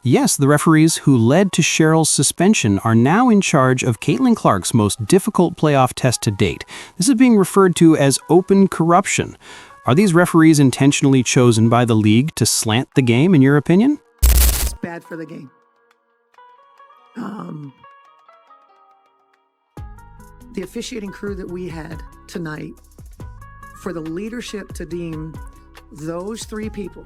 Yes, the referees who led to Cheryl's suspension are now in charge of Caitlin Clark's most difficult playoff test to date. This is being referred to as open corruption. Are these referees intentionally chosen by the league to slant the game, in your opinion? It's bad for the game. The officiating crew that we had tonight, for the leadership to deem those three people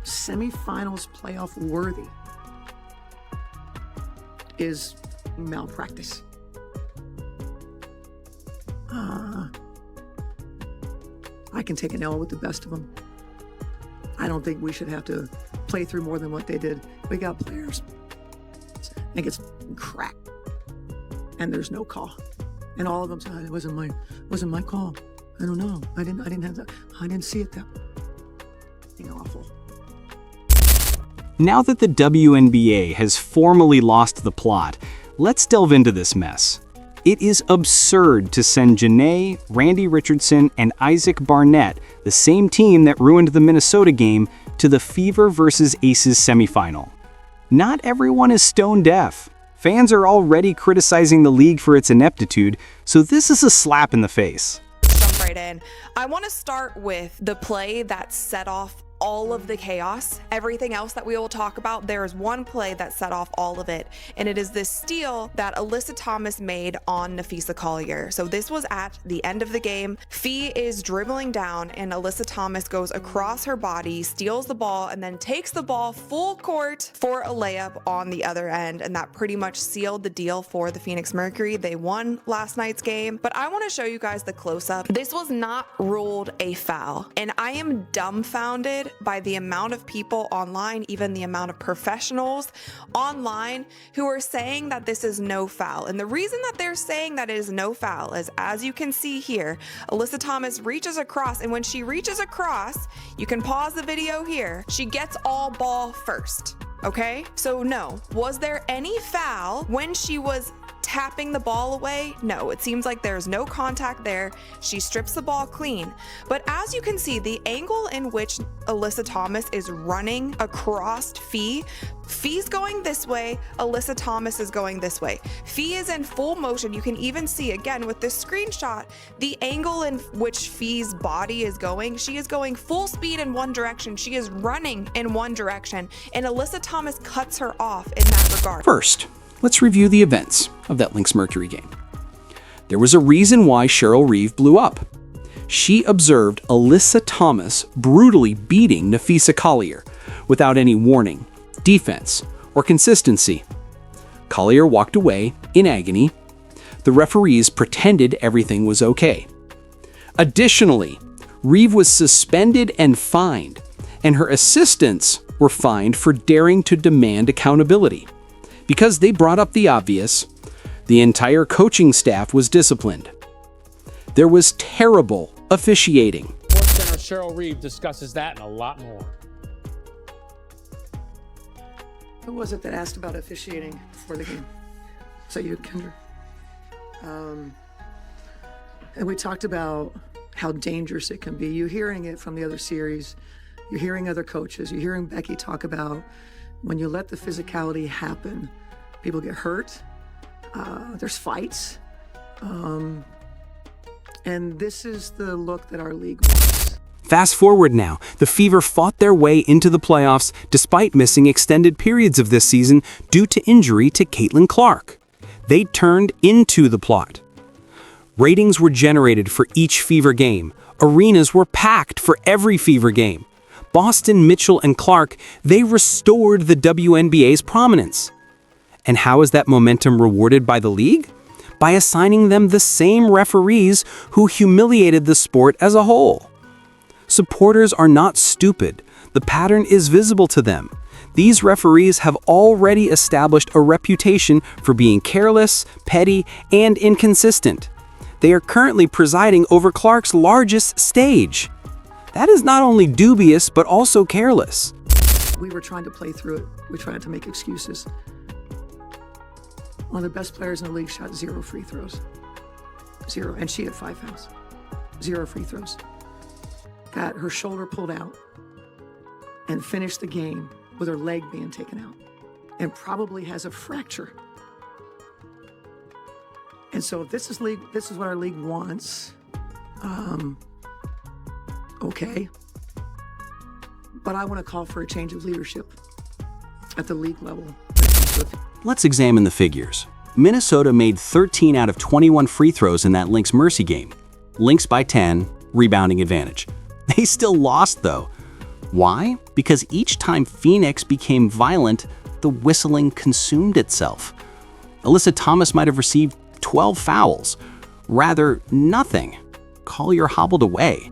semifinals playoff worthy is malpractice. I can take an L with the best of them. I don't think we should have to play through more than what they did. We got players. I think it's crap. And there's no call. And all of them said, it wasn't my call. I don't know. I didn't have that. I didn't see it that awful. Now that the WNBA has formally lost the plot, let's delve into this mess. It is absurd to send Janae, Randy Richardson, and Isaac Barnett, the same team that ruined the Minnesota game, to the Fever vs. Aces semifinal. Not everyone is stone deaf. Fans are already criticizing the league for its ineptitude, so this is a slap in the face. Jump right in. I want to start with the play that set off all of the chaos. Everything else that we will talk about, there is one play that set off all of it, and it is this steal that Alyssa Thomas made on Napheesa Collier. So this was at the end of the game. Fee is dribbling down, and Alyssa Thomas goes across her body, steals the ball, and then takes the ball full court for a layup on the other end, and that pretty much sealed the deal for the Phoenix Mercury. They won last night's game, but I want to show you guys the close-up. This was not ruled a foul, and I am dumbfounded by the amount of people online, even the amount of professionals online who are saying that this is no foul. And the reason that they're saying that it is no foul is, as you can see here, Alyssa Thomas reaches across, and when she reaches across, you can pause the video here, she gets all ball first. Okay, so no. Was there any foul when she was tapping the ball away? No, it seems like there's no contact there. She strips the ball clean. But as you can see, the angle in which Alyssa Thomas is running across Fee, Fee's going this way, Alyssa Thomas is going this way. Fee is in full motion. You can even see, again, with this screenshot, the angle in which Fee's body is going. She is going full speed in one direction. She is running in one direction, and Alyssa Thomas cuts her off in that regard. First, let's review the events of that Lynx-Mercury game. There was a reason why Cheryl Reeve blew up. She observed Alyssa Thomas brutally beating Napheesa Collier without any warning, defense, or consistency. Collier walked away in agony. The referees pretended everything was okay. Additionally, Reeve was suspended and fined, and her assistants were fined for daring to demand accountability. Because they brought up the obvious, the entire coaching staff was disciplined. There was terrible officiating. SportsCenter Cheryl Reeve discusses that and a lot more. Who was it that asked about officiating before the game? So you, Kendra. And we talked about how dangerous it can be. You're hearing it from the other series. You're hearing other coaches. You're hearing Becky talk about when you let the physicality happen, people get hurt. There's fights. And this is the look that our league wants. Fast forward now, the Fever fought their way into the playoffs despite missing extended periods of this season due to injury to Caitlin Clark. They turned into the plot. Ratings were generated for each Fever game. Arenas were packed for every Fever game. Boston, Mitchell, and Clark, they restored the WNBA's prominence. And how is that momentum rewarded by the league? By assigning them the same referees who humiliated the sport as a whole. Supporters are not stupid. The pattern is visible to them. These referees have already established a reputation for being careless, petty, and inconsistent. They are currently presiding over Clark's largest stage. That is not only dubious, but also careless. We were trying to play through it. We tried to make excuses. One of the best players in the league shot 0 free throws. 0, and she had 5 fouls. 0 free throws. Got her shoulder pulled out and finished the game with her leg being taken out and probably has a fracture. And so if this is what our league wants, okay. But I want to call for a change of leadership at the league level. Let's examine the figures. Minnesota made 13 out of 21 free throws in that Lynx-Mercury game. Lynx by 10, rebounding advantage. They still lost though. Why? Because each time Phoenix became violent, the whistling consumed itself. Alyssa Thomas might have received 12 fouls. Rather, nothing. Collier hobbled away.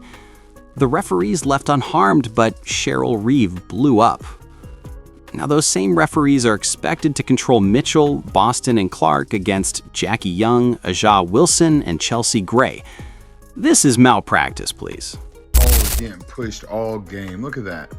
The referees left unharmed, but Cheryl Reeve blew up. Now, those same referees are expected to control Mitchell, Boston, and Clark against Jackie Young, Aja Wilson, and Chelsea Gray. This is malpractice, please. Oh, getting pushed all game. Look at that.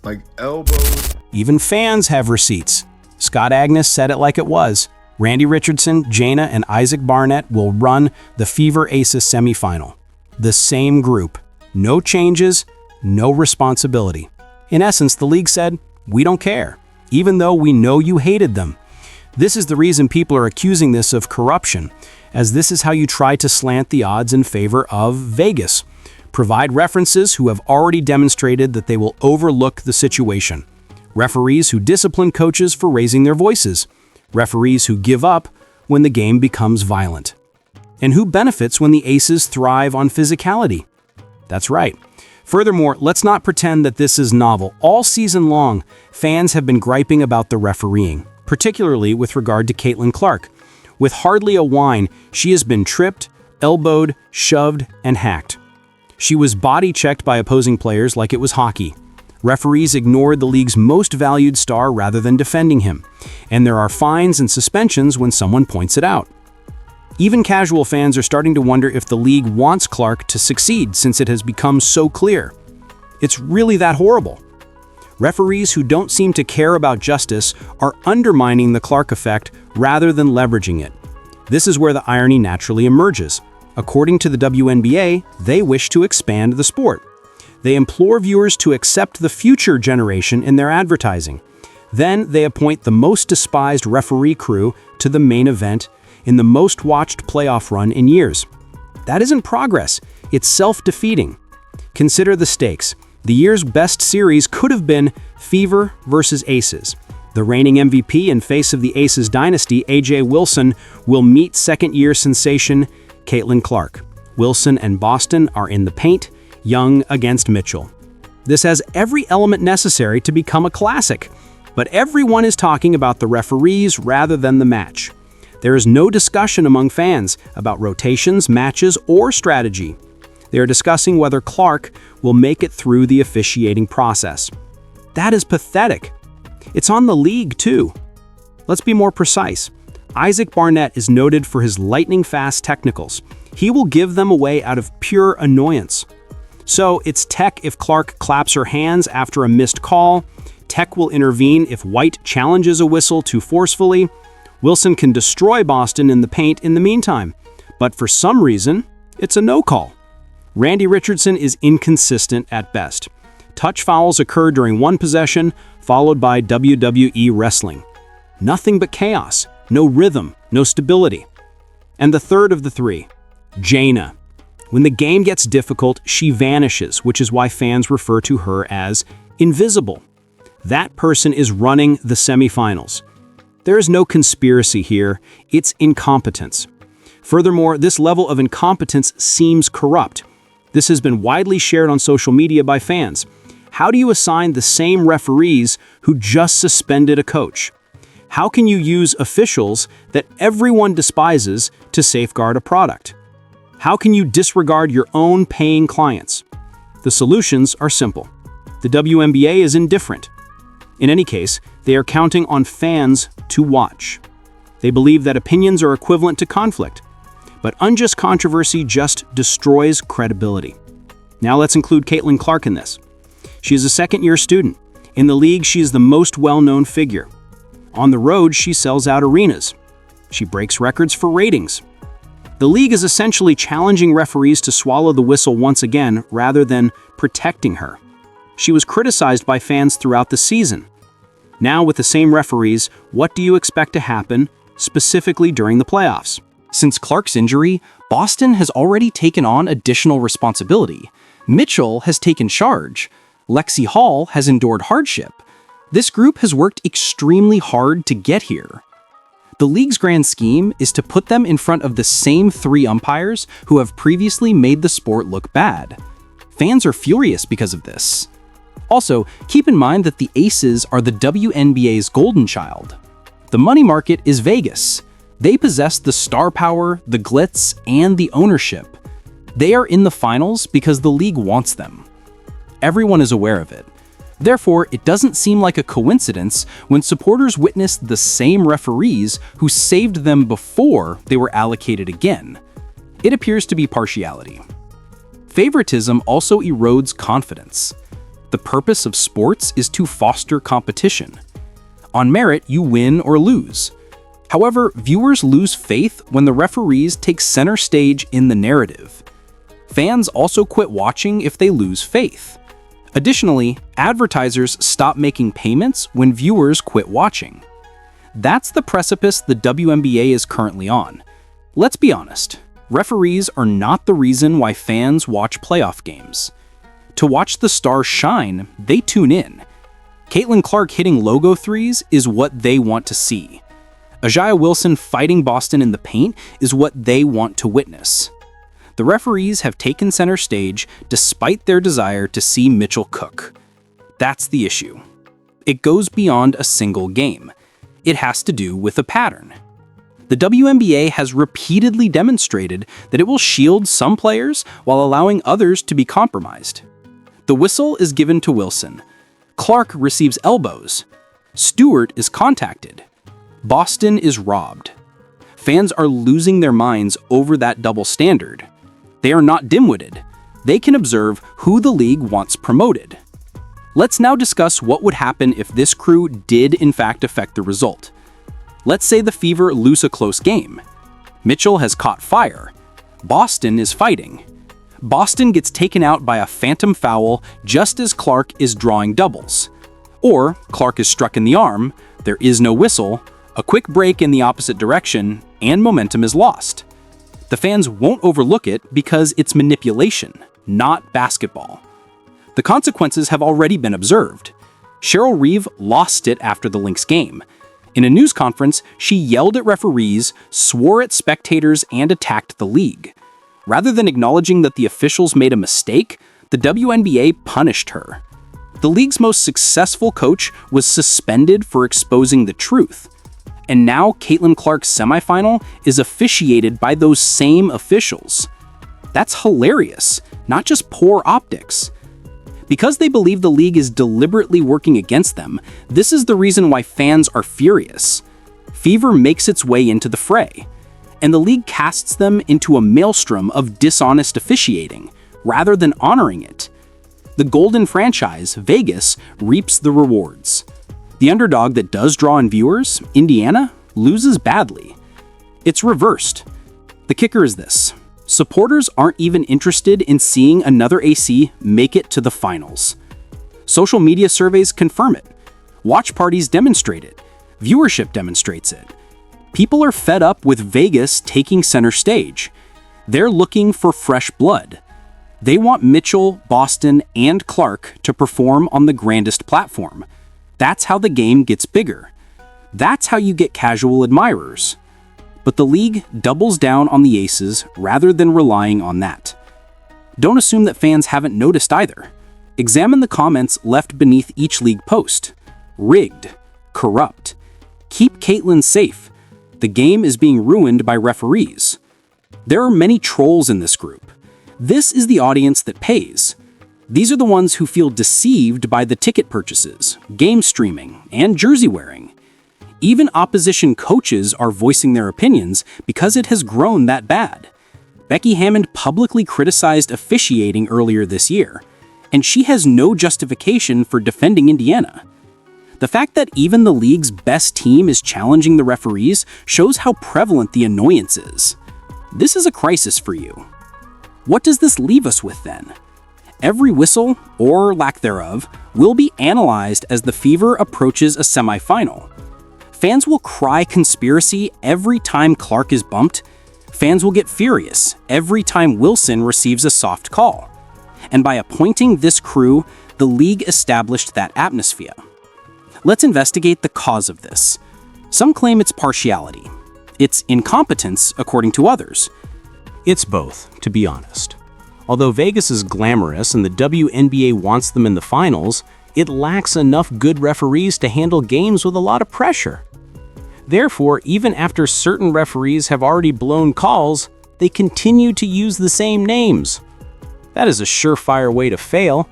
Like elbows. Even fans have receipts. Scott Agnes said it like it was. Randy Richardson, Jana, and Isaac Barnett will run the Fever Aces semifinal. The same group. No changes, no responsibility. In essence, the league said, we don't care, even though we know you hated them. This is the reason people are accusing this of corruption, as this is how you try to slant the odds in favor of Vegas. Provide references who have already demonstrated that they will overlook the situation. Referees who discipline coaches for raising their voices. Referees who give up when the game becomes violent. And who benefits when the Aces thrive on physicality? That's right. Furthermore, let's not pretend that this is novel. All season long, fans have been griping about the refereeing, particularly with regard to Caitlin Clark. With hardly a whine, she has been tripped, elbowed, shoved, and hacked. She was body-checked by opposing players like it was hockey. Referees ignored the league's most valued star rather than defending him, and there are fines and suspensions when someone points it out. Even casual fans are starting to wonder if the league wants Clark to succeed since it has become so clear. It's really that horrible. Referees who don't seem to care about justice are undermining the Clark effect rather than leveraging it. This is where the irony naturally emerges. According to the WNBA, they wish to expand the sport. They implore viewers to accept the future generation in their advertising. Then they appoint the most despised referee crew to the main event in the most watched playoff run in years. That isn't progress, it's self-defeating. Consider the stakes. The year's best series could have been Fever versus Aces. The reigning MVP and face of the Aces dynasty, AJ Wilson, will meet second-year sensation Caitlin Clark. Wilson and Boston are in the paint, Young against Mitchell. This has every element necessary to become a classic, but everyone is talking about the referees rather than the match. There is no discussion among fans about rotations, matches, or strategy. They are discussing whether Clark will make it through the officiating process. That is pathetic. It's on the league, too. Let's be more precise. Isaac Barnett is noted for his lightning-fast technicals. He will give them away out of pure annoyance. So it's tech if Clark claps her hands after a missed call. Tech will intervene if White challenges a whistle too forcefully. Wilson can destroy Boston in the paint in the meantime, but for some reason, it's a no call. Randy Richardson is inconsistent at best. Touch fouls occur during one possession, followed by WWE wrestling. Nothing but chaos, no rhythm, no stability. And the third of the three, Jana. When the game gets difficult, she vanishes, which is why fans refer to her as invisible. That person is running the semifinals. There is no conspiracy here, it's incompetence. Furthermore, this level of incompetence seems corrupt. This has been widely shared on social media by fans. How do you assign the same referees who just suspended a coach? How can you use officials that everyone despises to safeguard a product? How can you disregard your own paying clients? The solutions are simple. The WNBA is indifferent. In any case, they are counting on fans to watch. They believe that opinions are equivalent to conflict, but unjust controversy just destroys credibility. Now let's include Caitlin Clark in this. She is a second-year student. In the league, she is the most well-known figure. On the road, she sells out arenas. She breaks records for ratings. The league is essentially challenging referees to swallow the whistle once again rather than protecting her. She was criticized by fans throughout the season. Now, with the same referees, what do you expect to happen, specifically during the playoffs? Since Clark's injury, Boston has already taken on additional responsibility. Mitchell has taken charge. Lexi Hall has endured hardship. This group has worked extremely hard to get here. The league's grand scheme is to put them in front of the same 3 umpires who have previously made the sport look bad. Fans are furious because of this. Also, keep in mind that the Aces are the WNBA's golden child. The money market is Vegas. They possess the star power, the glitz, and the ownership. They are in the finals because the league wants them. Everyone is aware of it. Therefore, it doesn't seem like a coincidence when supporters witnessed the same referees who saved them before they were allocated again. It appears to be partiality. Favoritism also erodes confidence. The purpose of sports is to foster competition. On merit, you win or lose. However, viewers lose faith when the referees take center stage in the narrative. Fans also quit watching if they lose faith. Additionally, advertisers stop making payments when viewers quit watching. That's the precipice the WNBA is currently on. Let's be honest, referees are not the reason why fans watch playoff games. To watch the stars shine, they tune in. Caitlin Clark hitting logo threes is what they want to see. A'ja Wilson fighting Boston in the paint is what they want to witness. The referees have taken center stage despite their desire to see Mitchell cook. That's the issue. It goes beyond a single game. It has to do with a pattern. The WNBA has repeatedly demonstrated that it will shield some players while allowing others to be compromised. The whistle is given to Wilson. Clark receives elbows. Stewart is contacted. Boston is robbed. Fans are losing their minds over that double standard. They are not dim-witted. They can observe who the league wants promoted. Let's now discuss what would happen if this crew did in fact affect the result. Let's say the Fever lose a close game. Mitchell has caught fire. Boston is fighting. Boston gets taken out by a phantom foul just as Clark is drawing doubles. Or Clark is struck in the arm, there is no whistle, a quick break in the opposite direction, and momentum is lost. The fans won't overlook it because it's manipulation, not basketball. The consequences have already been observed. Cheryl Reeve lost it after the Lynx game. In a news conference, she yelled at referees, swore at spectators, and attacked the league. Rather than acknowledging that the officials made a mistake, the WNBA punished her. The league's most successful coach was suspended for exposing the truth. And now Caitlin Clark's semifinal is officiated by those same officials. That's hilarious, not just poor optics. Because they believe the league is deliberately working against them, this is the reason why fans are furious. Fever makes its way into the fray, and the league casts them into a maelstrom of dishonest officiating, rather than honoring it. The golden franchise, Vegas, reaps the rewards. The underdog that does draw in viewers, Indiana, loses badly. It's reversed. The kicker is this. Supporters aren't even interested in seeing another AC make it to the finals. Social media surveys confirm it. Watch parties demonstrate it. Viewership demonstrates it. People are fed up with Vegas taking center stage. They're looking for fresh blood. They want Mitchell, Boston, and Clark to perform on the grandest platform. That's how the game gets bigger. That's how you get casual admirers. But the league doubles down on the Aces rather than relying on that. Don't assume that fans haven't noticed either. Examine the comments left beneath each league post. Rigged. Corrupt. Keep Caitlin safe. The game is being ruined by referees. There are many trolls in this group. This is the audience that pays. These are the ones who feel deceived by the ticket purchases, game streaming, and jersey wearing. Even opposition coaches are voicing their opinions because it has grown that bad. Becky Hammond publicly criticized officiating earlier this year, and she has no justification for defending Indiana. The fact that even the league's best team is challenging the referees shows how prevalent the annoyance is. This is a crisis for you. What does this leave us with then? Every whistle, or lack thereof, will be analyzed as the Fever approaches a semifinal. Fans will cry conspiracy every time Clark is bumped. Fans will get furious every time Wilson receives a soft call. And by appointing this crew, the league established that atmosphere. Let's investigate the cause of this. Some claim it's partiality. It's incompetence, according to others. It's both, to be honest. Although Vegas is glamorous and the WNBA wants them in the finals, it lacks enough good referees to handle games with a lot of pressure. Therefore, even after certain referees have already blown calls, they continue to use the same names. That is a surefire way to fail.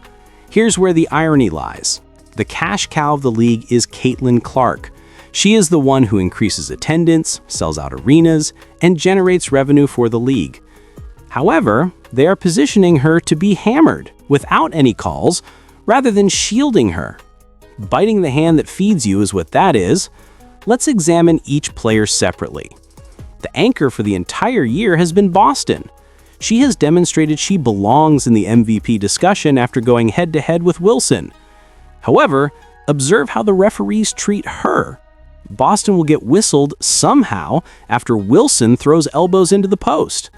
Here's where the irony lies. The cash cow of the league is Caitlin Clark. She is the one who increases attendance, sells out arenas, and generates revenue for the league. However, they are positioning her to be hammered without any calls, rather than shielding her. Biting the hand that feeds you is what that is. Let's examine each player separately. The anchor for the entire year has been Boston. She has demonstrated she belongs in the MVP discussion after going head-to-head with Wilson. However, observe how the referees treat her. Boston will get whistled somehow after Wilson throws elbows into the post.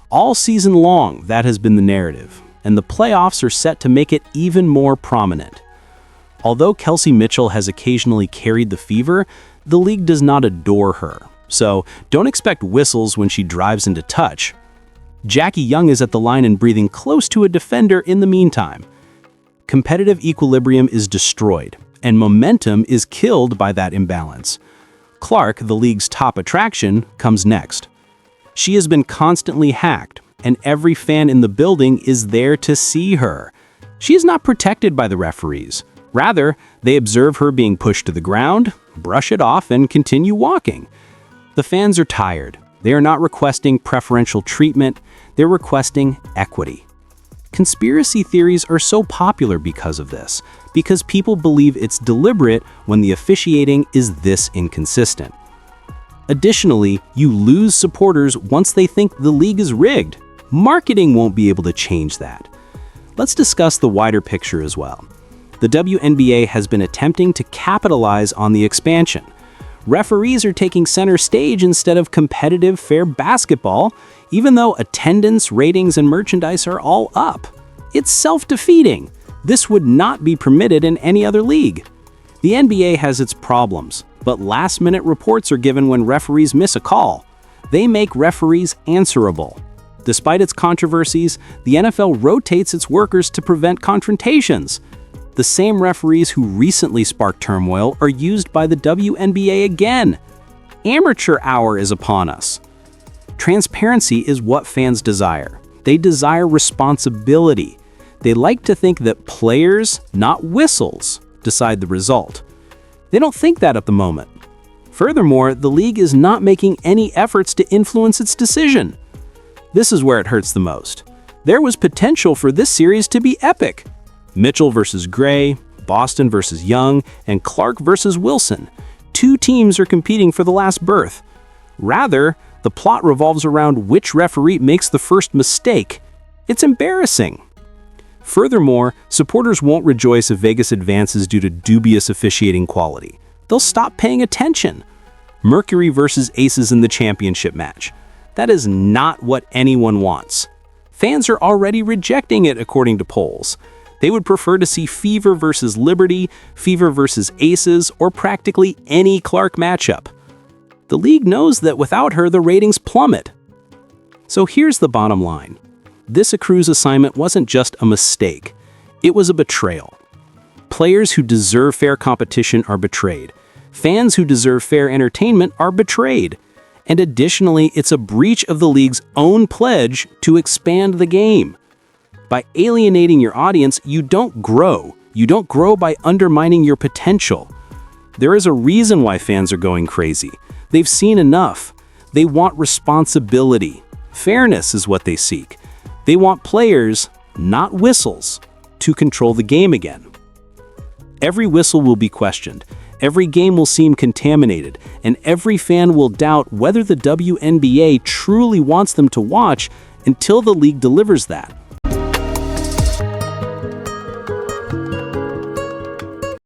All season long, that has been the narrative, and the playoffs are set to make it even more prominent. Although Kelsey Mitchell has occasionally carried the Fever, the league does not adore her, so don't expect whistles when she drives into touch. Jackie Young is at the line and breathing close to a defender in the meantime. Competitive equilibrium is destroyed, and momentum is killed by that imbalance. Clark, the league's top attraction, comes next. She has been constantly hacked, and every fan in the building is there to see her. She is not protected by the referees. Rather, they observe her being pushed to the ground, brush it off, and continue walking. The fans are tired. They are not requesting preferential treatment, they're requesting equity. Conspiracy theories are so popular because of this, because people believe it's deliberate when the officiating is this inconsistent. Additionally, you lose supporters once they think the league is rigged. Marketing won't be able to change that. Let's discuss the wider picture as well. The WNBA has been attempting to capitalize on the expansion. Referees are taking center stage instead of competitive, fair basketball, even though attendance, ratings, and merchandise are all up. It's self-defeating. This would not be permitted in any other league. The NBA has its problems, but last-minute reports are given when referees miss a call. They make referees answerable. Despite its controversies, the NFL rotates its workers to prevent confrontations. The same referees who recently sparked turmoil are used by the WNBA again. Amateur hour is upon us. Transparency is what fans desire. They desire responsibility. They like to think that players, not whistles, decide the result. They don't think that at the moment. Furthermore, the league is not making any efforts to influence its decision. This is where it hurts the most. There was potential for this series to be epic. Mitchell versus Gray, Boston versus Young, and Clark versus Wilson. Two teams are competing for the last berth. Rather, the plot revolves around which referee makes the first mistake. It's embarrassing. Furthermore, supporters won't rejoice if Vegas advances due to dubious officiating quality. They'll stop paying attention. Mercury versus Aces in the championship match. That is not what anyone wants. Fans are already rejecting it according to polls. They would prefer to see Fever versus Liberty, Fever versus Aces, or practically any Clark matchup. The league knows that without her, the ratings plummet. So here's the bottom line. This accrues assignment wasn't just a mistake. It was a betrayal. Players who deserve fair competition are betrayed. Fans who deserve fair entertainment are betrayed. And additionally, it's a breach of the league's own pledge to expand the game. By alienating your audience, you don't grow. You don't grow by undermining your potential. There is a reason why fans are going crazy. They've seen enough. They want responsibility. Fairness is what they seek. They want players, not whistles, to control the game again. Every whistle will be questioned. Every game will seem contaminated, and every fan will doubt whether the WNBA truly wants them to watch until the league delivers that. you.